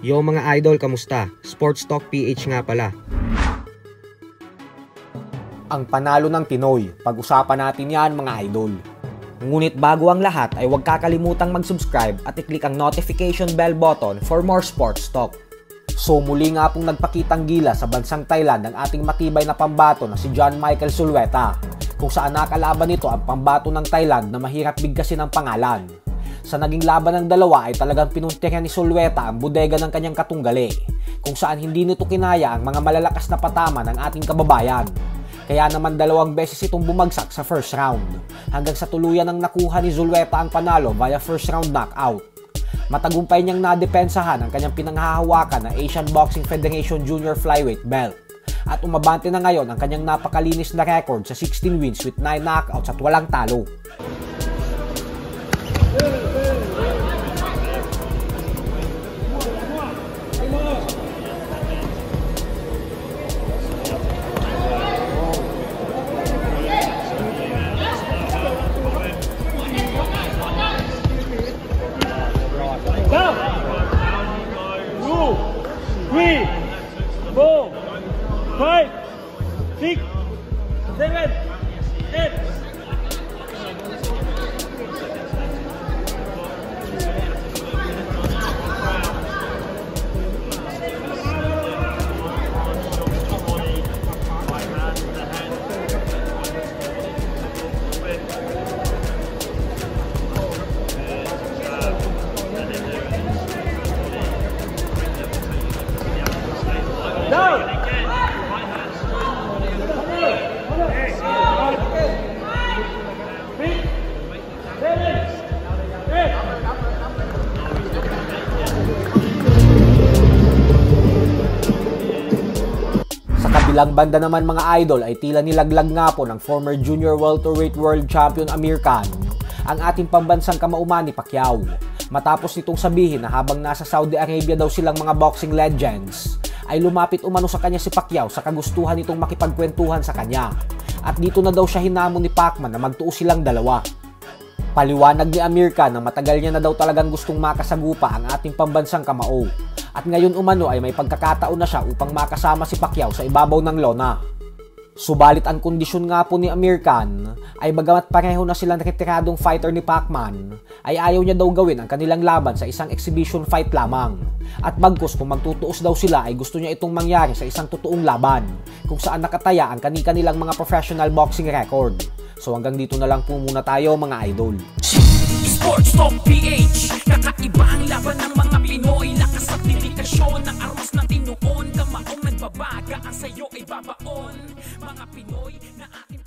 Yo mga idol, kamusta? Sports Talk PH nga pala. Ang panalo ng Pinoy, pag-usapan natin yan mga idol. Ngunit bago ang lahat ay huwag kakalimutang mag-subscribe at i-click ang notification bell button for more sports talk. So muli nga pong nagpakitang gila sa bansang Thailand ang ating matibay na pambato na si John Michael Sulweta, kung saan nakalaban nito ang pambato ng Thailand na mahirap bigkasin ang pangalan. Sa naging laban ng dalawa ay talagang pinuntirhan ni Sulweta ang bodega ng kanyang katunggali, kung saan hindi nito kinaya ang mga malalakas na patama ng ating kababayan. Kaya naman 2 beses itong bumagsak sa first round, hanggang sa tuluyan ng nakuha ni Sulweta ang panalo via first round knockout. Matagumpay niyang nadepensahan ang kanyang pinanghahawakan na Asian Boxing Federation Junior Flyweight belt. At umabante na ngayon ang kanyang napakalinis na record sa 16 wins with 9 knockouts at walang talo. Bilang banda naman mga idol ay tila nilaglag nga po ng former junior welterweight world champion Amir Khan ang ating pambansang kamauman ni Pacquiao, matapos nitong sabihin na habang nasa Saudi Arabia daw silang mga boxing legends ay lumapit umano sa kanya si Pacquiao sa kagustuhan nitong makipagkwentuhan sa kanya, at dito na daw siya hinamon ni Pacman na magtuo silang dalawa. Paliwanag ni Amir Khan na matagal niya na daw talagang gustong makasagupa ang ating pambansang kamao, at ngayon umano ay may pagkakataon na siya upang makasama si Pacquiao sa ibabaw ng lona. Subalit ang kondisyon nga po ni Amir Khan ay bagamat pareho na silang retiradong fighter ni Pacman, ay ayaw niya daw gawin ang kanilang laban sa isang exhibition fight lamang. At bagkus kung magtutuos daw sila ay gusto niya itong mangyari sa isang totoong laban, kung saan nakataya ang kanilang mga professional boxing record. So hanggang dito na lang po muna tayo mga idol. Sports Talk PH, kakaiba ang laban ng mga Pinoy, lakas at dedikasyon ng armas na tinuon, kamaong nagbabaga ang sayo ay babaon, mga Pinoy na ating